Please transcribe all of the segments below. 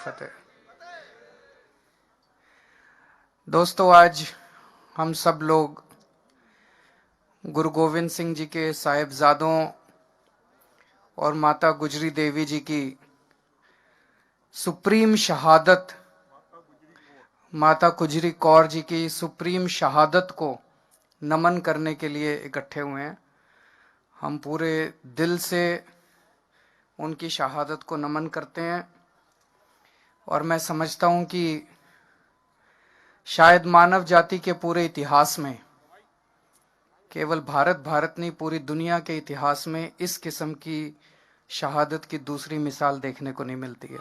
फतेह। दोस्तों, आज हम सब लोग गुरु गोविंद सिंह जी के साहिबजादों और माता गुजरी देवी जी की सुप्रीम शहादत, माता गुजरी कौर जी की सुप्रीम शहादत को नमन करने के लिए इकट्ठे हुए हैं। हम पूरे दिल से उनकी शहादत को नमन करते हैं और मैं समझता हूं कि शायद मानव जाति के पूरे इतिहास में, केवल भारत नहीं पूरी दुनिया के इतिहास में इस किस्म की शहादत की दूसरी मिसाल देखने को नहीं मिलती है।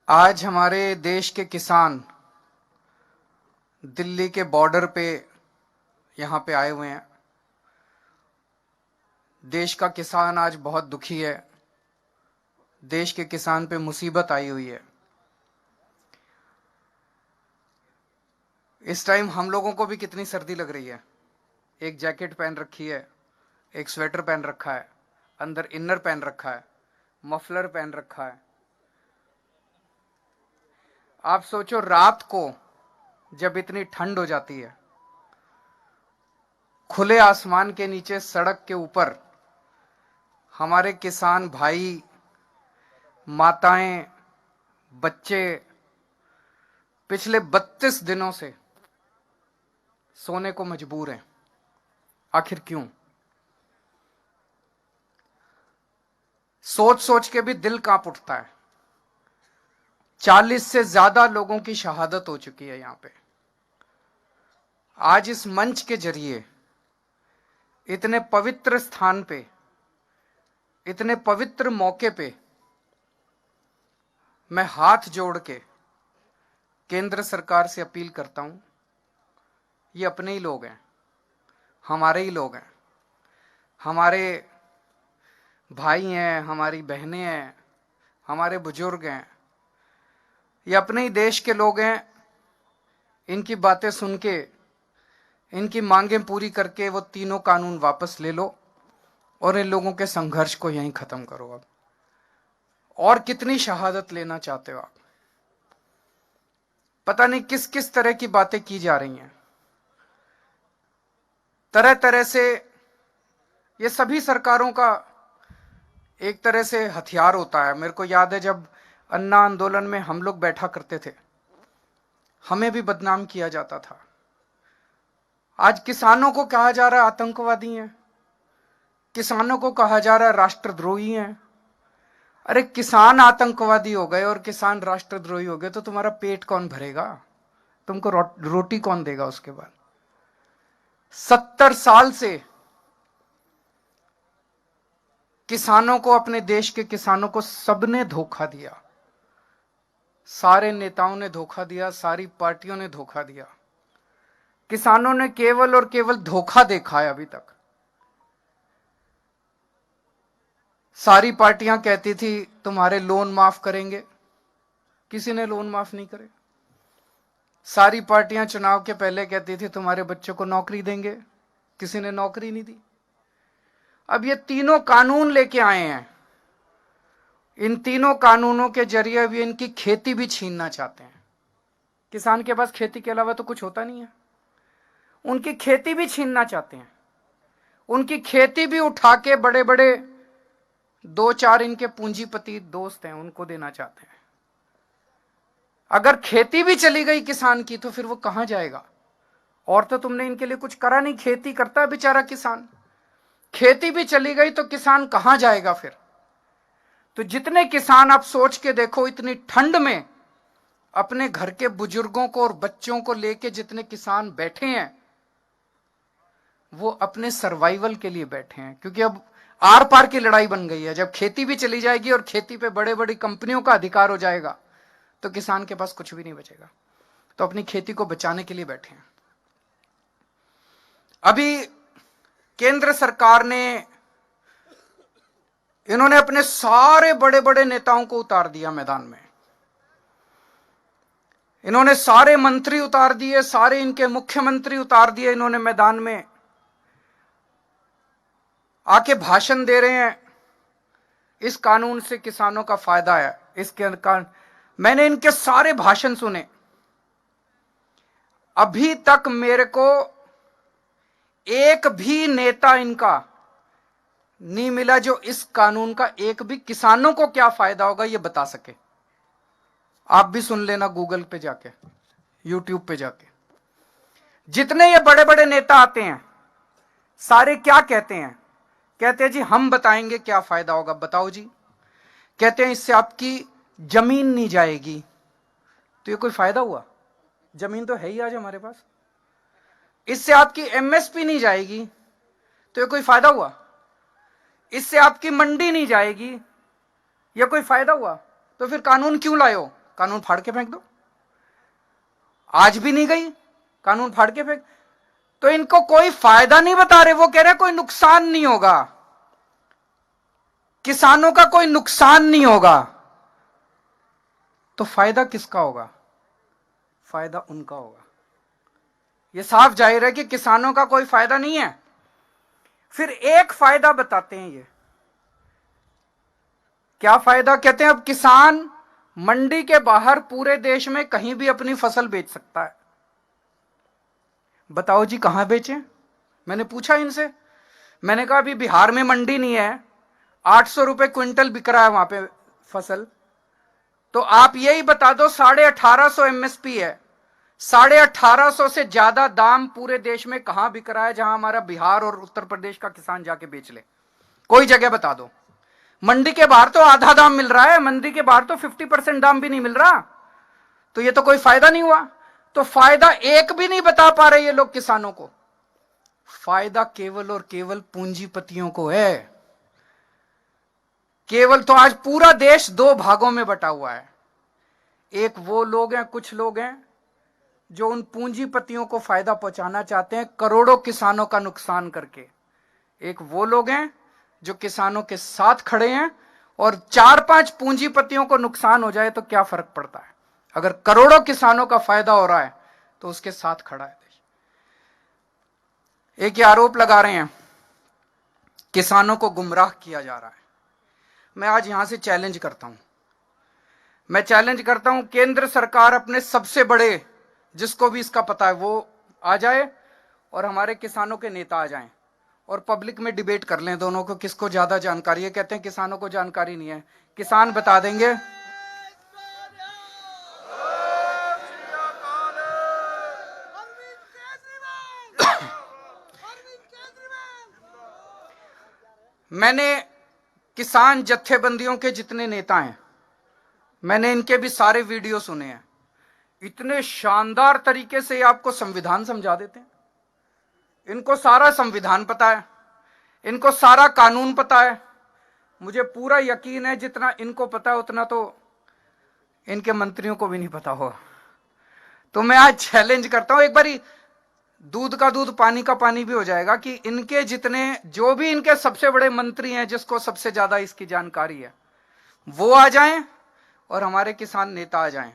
आज हमारे देश के किसान दिल्ली के बॉर्डर पे यहां पे आए हुए हैं। देश का किसान आज बहुत दुखी है। देश के किसान पे मुसीबत आई हुई है। इस टाइम हम लोगों को भी कितनी सर्दी लग रही है। एक जैकेट पहन रखी है, एक स्वेटर पहन रखा है, अंदर इनर पहन रखा है, मफलर पहन रखा है। आप सोचो, रात को जब इतनी ठंड हो जाती है, खुले आसमान के नीचे सड़क के ऊपर हमारे किसान भाई, माताएं, बच्चे पिछले 32 दिनों से सोने को मजबूर हैं। आखिर क्यों? सोच सोच के भी दिल कांप उठता है। 40 से ज्यादा लोगों की शहादत हो चुकी है यहां पे। आज इस मंच के जरिए इतने पवित्र स्थान पे, इतने पवित्र मौके पे मैं हाथ जोड़ के केंद्र सरकार से अपील करता हूं। ये अपने ही लोग हैं, हमारे ही लोग हैं, हमारे भाई हैं, हमारी बहनें हैं, हमारे बुजुर्ग हैं। ये अपने ही देश के लोग हैं। इनकी बातें सुन के, इनकी मांगें पूरी करके वो तीनों कानून वापस ले लो और इन लोगों के संघर्ष को यहीं खत्म करो। अब और कितनी शहादत लेना चाहते हो आप? पता नहीं किस किस तरह की बातें की जा रही हैं। तरह तरह से ये सभी सरकारों का एक तरह से हथियार होता है। मेरे को याद है जब अन्ना आंदोलन में हम लोग बैठा करते थे, हमें भी बदनाम किया जाता था। आज किसानों को कहा जा रहा है आतंकवादी हैं, किसानों को कहा जा रहा है राष्ट्रद्रोही हैं। अरे किसान आतंकवादी हो गए और किसान राष्ट्रद्रोही हो गए तो तुम्हारा पेट कौन भरेगा? तुमको रोटी कौन देगा उसके बाद? 70 साल से किसानों को, अपने देश के किसानों को सबने धोखा दिया। सारे नेताओं ने धोखा दिया, सारी पार्टियों ने धोखा दिया। किसानों ने केवल और केवल धोखा देखा है अभी तक। सारी पार्टियां कहती थी तुम्हारे लोन माफ करेंगे, किसी ने लोन माफ नहीं करे। सारी पार्टियां चुनाव के पहले कहती थी तुम्हारे बच्चों को नौकरी देंगे, किसी ने नौकरी नहीं दी। अब ये तीनों कानून लेके आए हैं। इन तीनों कानूनों के जरिए भी इनकी खेती भी छीनना चाहते हैं। किसान के पास खेती के अलावा तो कुछ होता नहीं है। उनकी खेती भी छीनना चाहते हैं। उनकी खेती भी उठा के बड़े बड़े 2-4 इनके पूंजीपति दोस्त हैं उनको देना चाहते हैं। अगर खेती भी चली गई किसान की तो फिर वो कहां जाएगा? और तो तुमने इनके लिए कुछ करा नहीं। खेती करता है बेचारा किसान। खेती भी चली गई तो किसान कहां जाएगा फिर? तो जितने किसान, आप सोच के देखो, इतनी ठंड में अपने घर के बुजुर्गों को और बच्चों को लेके जितने किसान बैठे हैं, वो अपने सर्वाइवल के लिए बैठे हैं। क्योंकि अब आर पार की लड़ाई बन गई है। जब खेती भी चली जाएगी और खेती पे बड़े बड़ी कंपनियों का अधिकार हो जाएगा तो किसान के पास कुछ भी नहीं बचेगा। तो अपनी खेती को बचाने के लिए बैठे हैं। अभी केंद्र सरकार ने, इन्होंने अपने सारे बड़े बड़े नेताओं को उतार दिया मैदान में। इन्होंने सारे मंत्री उतार दिए, सारे इनके मुख्यमंत्री उतार दिए इन्होंने मैदान में। आके भाषण दे रहे हैं, इस कानून से किसानों का फायदा है, इसके कारण मैंने इनके सारे भाषण सुने, अभी तक मेरे को एक भी नेता इनका नहीं मिला जो इस कानून का एक भी किसानों को क्या फायदा होगा ये बता सके। आप भी सुन लेना गूगल पे जाके, यूट्यूब पे जाके। जितने ये बड़े बड़े नेता आते हैं सारे क्या कहते हैं? कहते हैं जी हम बताएंगे क्या फायदा होगा। बताओ जी। कहते हैं इससे आपकी जमीन नहीं जाएगी। तो ये कोई फायदा हुआ? जमीन तो है ही आज हमारे पास। इससे आपकी एमएसपी नहीं जाएगी, तो ये कोई फायदा हुआ? इससे आपकी मंडी नहीं जाएगी, ये कोई फायदा हुआ? तो फिर कानून क्यों लाए हो? कानून फाड़ के फेंक दो। आज भी नहीं गई, कानून फाड़ के फेंक। तो इनको कोई फायदा नहीं बता रहे, वो कह रहे कोई नुकसान नहीं होगा, किसानों का कोई नुकसान नहीं होगा। तो फायदा किसका होगा? फायदा उनका होगा। यह साफ जाहिर है कि किसानों का कोई फायदा नहीं है। फिर एक फायदा बताते हैं ये, क्या फायदा? कहते हैं अब किसान मंडी के बाहर पूरे देश में कहीं भी अपनी फसल बेच सकता है। बताओ जी कहां बेचे? मैंने पूछा इनसे, मैंने कहा अभी बिहार में मंडी नहीं है, 800 रुपए क्विंटल बिक रहा है वहां पे फसल, तो आप यही बता दो 1850 एमएसपी है, 1850 से ज्यादा दाम पूरे देश में कहां बिक रहा है जहां हमारा बिहार और उत्तर प्रदेश का किसान जाके बेच ले? कोई जगह बता दो। मंडी के बाहर तो आधा दाम मिल रहा है, मंडी के बाहर तो 50% दाम भी नहीं मिल रहा। तो ये तो कोई फायदा नहीं हुआ। तो फायदा एक भी नहीं बता पा रहे ये लोग किसानों को। फायदा केवल और केवल पूंजीपतियों को है। केवल तो आज पूरा देश दो भागों में बटा हुआ है। एक वो लोग हैं, कुछ लोग हैं जो उन पूंजीपतियों को फायदा पहुंचाना चाहते हैं करोड़ों किसानों का नुकसान करके। एक वो लोग हैं जो किसानों के साथ खड़े हैं, और 4-5 पूंजीपतियों को नुकसान हो जाए तो क्या फर्क पड़ता है? अगर करोड़ों किसानों का फायदा हो रहा है तो उसके साथ खड़ा है देश। एक ये आरोप लगा रहे हैं किसानों को गुमराह किया जा रहा है। मैं आज यहां से चैलेंज करता हूं, मैं चैलेंज करता हूं केंद्र सरकार अपने सबसे बड़े, जिसको भी इसका पता है वो आ जाए, और हमारे किसानों के नेता आ जाएं और पब्लिक में डिबेट कर लें दोनों को, किसको ज्यादा जानकारी है। कहते हैं किसानों को जानकारी नहीं है, किसान बता देंगे। मैंने किसान जत्थेबंदियों के जितने नेता हैं, मैंने इनके भी सारे वीडियो सुने हैं। इतने शानदार तरीके से आपको संविधान समझा देते हैं। इनको सारा संविधान पता है, इनको सारा कानून पता है। मुझे पूरा यकीन है जितना इनको पता है उतना तो इनके मंत्रियों को भी नहीं पता होगा। तो मैं आज चैलेंज करता हूं, एक बारी दूध का दूध पानी का पानी भी हो जाएगा कि इनके जितने, जो भी इनके सबसे बड़े मंत्री हैं जिसको सबसे ज्यादा इसकी जानकारी है, वो आ जाएं और हमारे किसान नेता आ जाएं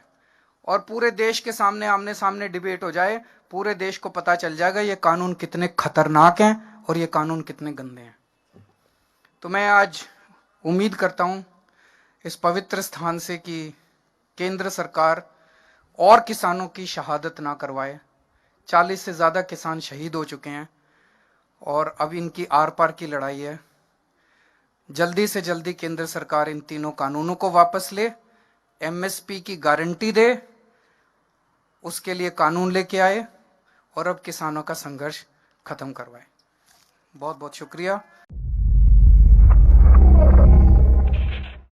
और पूरे देश के सामने आमने सामने डिबेट हो जाए। पूरे देश को पता चल जाएगा ये कानून कितने खतरनाक हैं और ये कानून कितने गंदे हैं। तो मैं आज उम्मीद करता हूं इस पवित्र स्थान से कि केंद्र सरकार और किसानों की शहादत ना करवाए। 40 से ज्यादा किसान शहीद हो चुके हैं और अब इनकी आर पार की लड़ाई है। जल्दी से जल्दी केंद्र सरकार इन तीनों कानूनों को वापस ले, एमएसपी की गारंटी दे, उसके लिए कानून लेके आए और अब किसानों का संघर्ष खत्म करवाए। बहुत बहुत शुक्रिया।